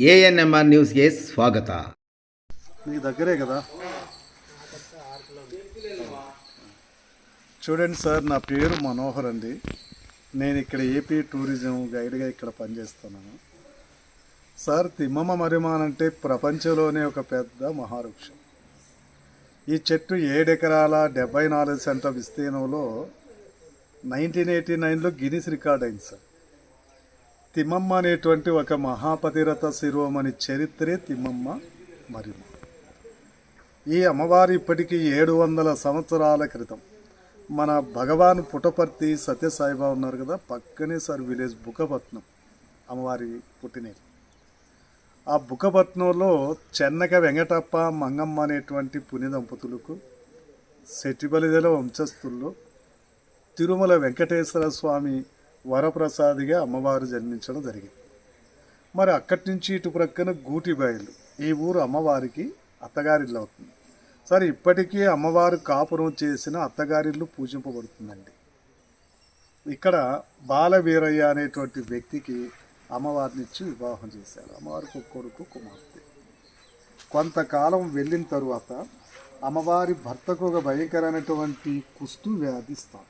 ANMR ನ್ಯೂಸ್ಗೆ ಸ್ವಾಗತ. మీ దగ్గరే కదా. చూడండి సార్, నా పేరు మనోహర్ అండి. నేను ఇక్కడ ఏపీ టూరిజం గైడ్గా ఇక్కడ పనిచేస్తున్నాను. సార్, తిమ్మమ్మ మర్రిమాన్ అంటే ప్రపంచంలోనే ఒక పెద్ద మహావృక్షం. ఈ చెట్టు 7 ఎకరాల 74 సెంట్ల విస్తీర్ణంలో 1989లో గిన్నిస్ రికార్డ్ అయింది సార్. తిమ్మమ్మ అనేటువంటి ఒక మహాపతిరథ శిరోమణి చరిత్రే తిమ్మమ్మ మర్రిమాన్. ఈ అమ్మవారు ఇప్పటికీ 700 సంవత్సరాల క్రితం మన భగవాన్ పుట్టపర్తి సత్యసాయిబాబా ఉన్నారు కదా, పక్కనే సార్ విలేజ్ బుక్కపట్నం అమ్మవారి పుట్టినేది. ఆ బుక్కపట్నంలో చెన్నక వెంకటప్ప మంగమ్మ అనేటువంటి పుణ్య దంపతులకు సెట్టిబలిదల వంశస్థుల్లో తిరుమల వెంకటేశ్వర స్వామి వరప్రసాదిగా అమ్మవారు జన్మించడం జరిగింది. మరి అక్కడి నుంచి ఇటు ప్రక్కన గూటిబాయిలు, ఈ ఊరు అమ్మవారికి అత్తగారిల్లు అవుతుంది. సరే, ఇప్పటికీ అమ్మవారు కాపురం చేసిన అత్తగారిల్లు పూజింపబడుతుందండి. ఇక్కడ బాలవీరయ్య అనేటువంటి వ్యక్తికి అమ్మవారినిచ్చి వివాహం చేశారు. అమ్మవారికి ఒక కొడుకు, కుమార్తె. కొంతకాలం వెళ్ళిన తరువాత అమ్మవారి భర్తకు ఒక భయంకరమైనటువంటి కుష్టు వ్యాధి స్టార్ట్.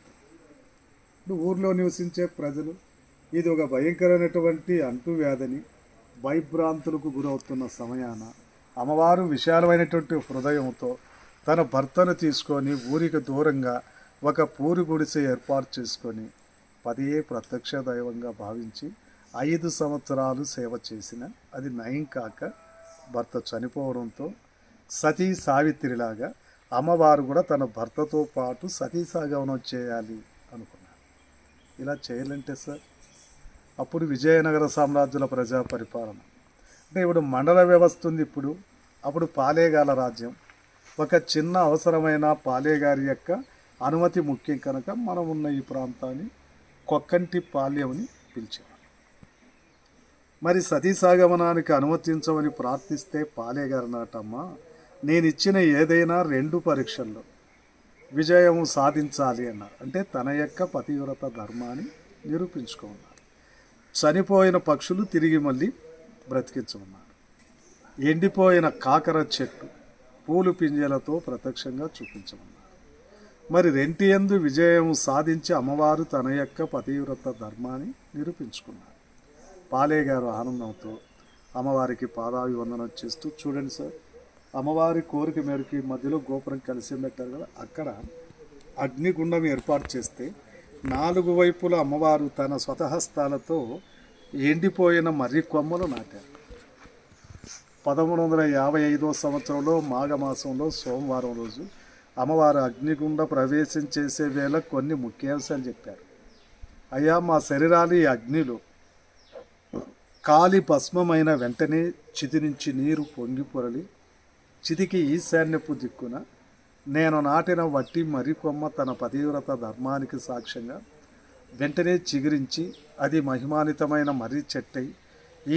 ఊర్లో నివసించే ప్రజలు ఇది ఒక భయంకరమైనటువంటి అంటువ్యాధిని భయభ్రాంతులకు గురవుతున్న సమయాన అమ్మవారు విశాలమైనటువంటి హృదయంతో తన భర్తను తీసుకొని ఊరికి దూరంగా ఒక పూరి గుడిసె ఏర్పాటు చేసుకొని పదియే ప్రత్యక్ష దైవంగా భావించి 5 సంవత్సరాలు సేవ చేసిన అది నయం కాక భర్త చనిపోవడంతో సతీ సావిత్రిలాగా అమ్మవారు కూడా తన భర్తతో పాటు సతీ సాగమనం చేయాలి అనుకున్నారు. ఇలా చేయాలంటే సార్, అప్పుడు విజయనగర సామ్రాజ్యుల ప్రజా పరిపాలన అంటే ఇప్పుడు మండల వ్యవస్థ ఉంది. అప్పుడు పాలేగాల రాజ్యం. ఒక చిన్న అవసరమైన పాలేగారి యొక్క అనుమతి ముఖ్యం కనుక మనం ఉన్న ఈ ప్రాంతాన్ని కొక్కంటి పాల్యమని పిలిచేవారు. మరి సతీసాగమనానికి అనుమతించమని ప్రార్థిస్తే పాలేగారు నాటమ్మా, నేను ఇచ్చిన ఏదైనా 2 పరీక్షల్లో విజయం సాధించాలి అన్నారు. అంటే తన యొక్క పతివ్రత ధర్మాన్ని నిరూపించుకున్నారు. చనిపోయిన పక్షులు తిరిగి మళ్ళీ బ్రతికించమన్నారు. ఎండిపోయిన కాకర చెట్టు పూలు పింజలతో ప్రత్యక్షంగా చూపించమన్నారు. మరి రెంటియందు విజయం సాధించి అమ్మవారు తన యొక్క పతివ్రత ధర్మాన్ని నిరూపించుకున్నారు. పాలేగారు ఆనందంతో అమ్మవారికి పాదాభివందనం చేస్తూ, చూడండి సార్, అమ్మవారి కోరిక మేరకు మధ్యలో గోపురం కలిసి పెట్టారు కదా, అక్కడ అగ్నిగుండం ఏర్పాటు చేస్తే 4 వైపుల అమ్మవారు తన స్వతహస్తాలతో ఎండిపోయిన మర్రి కొమ్మలు నాటారు. 1355 సంవత్సరంలో మాఘమాసంలో సోమవారం రోజు అమ్మవారు అగ్నిగుండ ప్రవేశం చేసే వేళ కొన్ని ముఖ్యాంశాలు చెప్పారు. అయ్యా, మా శరీరాలు ఈ అగ్నిలో కాలి భస్మమైన వెంటనే చితి నుంచి నీరు పొంగి పొరలి చితికి ఈశాన్యపు దిక్కున నేను నాటిన వట్టి మర్రి కొమ్మ తన పతివ్రత ధర్మానికి సాక్ష్యంగా వెంటనే చిగురించి అది మహిమానితమైన మర్రి చెట్టై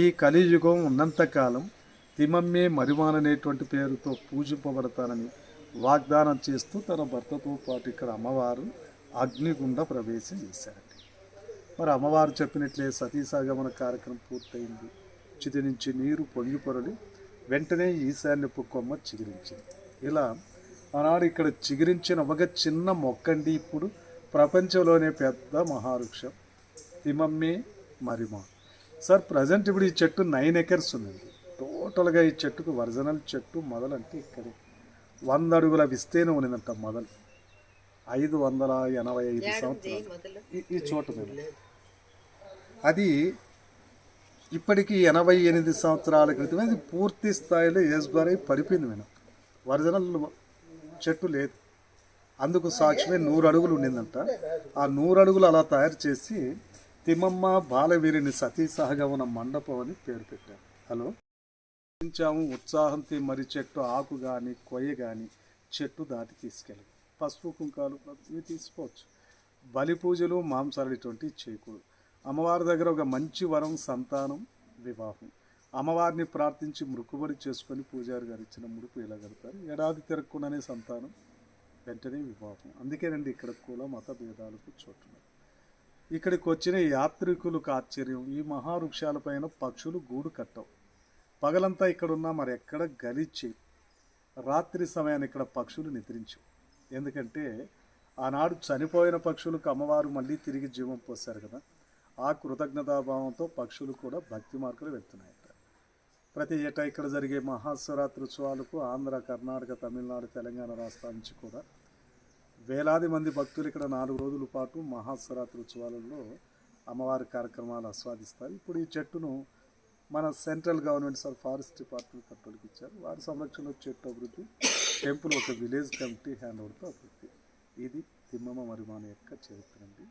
ఈ కలియుగం ఉన్నంతకాలం తిమ్మమ్మే మర్రిమాన్ అనేటువంటి పేరుతో పూజింపబడతానని వాగ్దానం చేస్తూ తన భర్తతో పాటు ఇక్కడ అమ్మవారు అగ్నిగుండ ప్రవేశం చేశారండి. మరి అమ్మవారు చెప్పినట్లే సతీసాగమన కార్యక్రమం పూర్తయింది. చితి నుంచి నీరు పొంగి పొరలి వెంటనే ఈశాన్యపు కొమ్మ చిగురించింది. ఇలా ఆనాడు ఇక్కడ చిగురించిన ఒక చిన్న మొక్కండి ఇప్పుడు ప్రపంచంలోనే పెద్ద మహావృక్షం తిమ్మమ్మే మర్రిమాన్. సార్, ప్రజెంట్ ఇప్పుడు ఈ చెట్టు 9 ఎకర్స్ ఉందండి. టోటల్గా ఈ చెట్టుకు ఒరిజినల్ చెట్టు మొదలంటే ఇక్కడే 100 అడుగుల విస్తీర్ణం ఉన్నదంట. మొదలు 585 సంవత్సరాలు ఈ చోట మీద. అది ఇప్పటికీ 88 సంవత్సరాల క్రితమే అది పూర్తి స్థాయిలో ఏజ్బారై పడిపోయింది. మేడం, ఒరిజినల్ చెట్టు లేదు. అందుకు సాక్ష్యమే 100 అడుగులు ఉండిందంట. ఆ 100 అడుగులు అలా తయారు చేసి తిమ్మమ్మ బాలవీరిని సతీ సహగమన మండపం అని పేరు పెట్టారు. హలో, ఉత్సాహంతో మర్రి చెట్టు ఆకు కానీ కొయ్య కానీ చెట్టు దాటి తీసుకెళ్ళి పసుపు కుంకాలు ఇవి తీసుకోవచ్చు. బలి పూజలు మాంసాలు ఇటువంటి చేయకూడదు. అమ్మవారి దగ్గర ఒక మంచి వరం సంతానం, వివాహం. అమ్మవారిని ప్రార్థించి మృక్కుబడి చేసుకొని పూజారి గారు ఇచ్చిన ముడుపు ఇలా కడతారు. ఏడాది తిరగకుండానే సంతానం, వెంటనే వివాహం. అందుకేనండి ఇక్కడ కుల మత భేదాలకు చోటున్నారు. ఇక్కడికి వచ్చిన యాత్రికులకు ఆశ్చర్యం, ఈ మహావృక్షాలపైన పక్షులు గూడు కట్టవు. పగలంతా ఇక్కడ ఉన్నా మరి ఎక్కడ గలిచి రాత్రి సమయాన్ని ఇక్కడ పక్షులు నిద్రించవు. ఎందుకంటే ఆనాడు చనిపోయిన పక్షులకు అమ్మవారు మళ్ళీ తిరిగి జీవం పోశారు కదా, ఆ కృతజ్ఞతాభావంతో పక్షులు కూడా భక్తి మార్గంలో వెళ్తున్నాయట. ప్రతి ఏటా ఇక్కడ జరిగే మహాశివరాత్రి ఉత్సవాలకు ఆంధ్ర, కర్ణాటక, తమిళనాడు, తెలంగాణ రాష్ట్రాల నుంచి కూడా వేలాది మంది భక్తులు ఇక్కడ 4 రోజుల పాటు మహాశివరాత్రి ఉత్సవాలలో అమ్మవారి కార్యక్రమాలు ఆస్వాదిస్తారు. ఇప్పుడు ఈ చెట్టును మన సెంట్రల్ గవర్నమెంట్ ఫారెస్ట్ డిపార్ట్మెంట్ కంట్రోల్కి ఇచ్చారు. వారి సంరక్షణలో చెట్టు అభివృద్ధి, టెంపుల్ ఒక విలేజ్ కమిటీ హ్యాండ్ ఓవర్తో అభివృద్ధి. ఇది తిమ్మమ్మ మరిమాని యొక్క చరిత్ర అండి.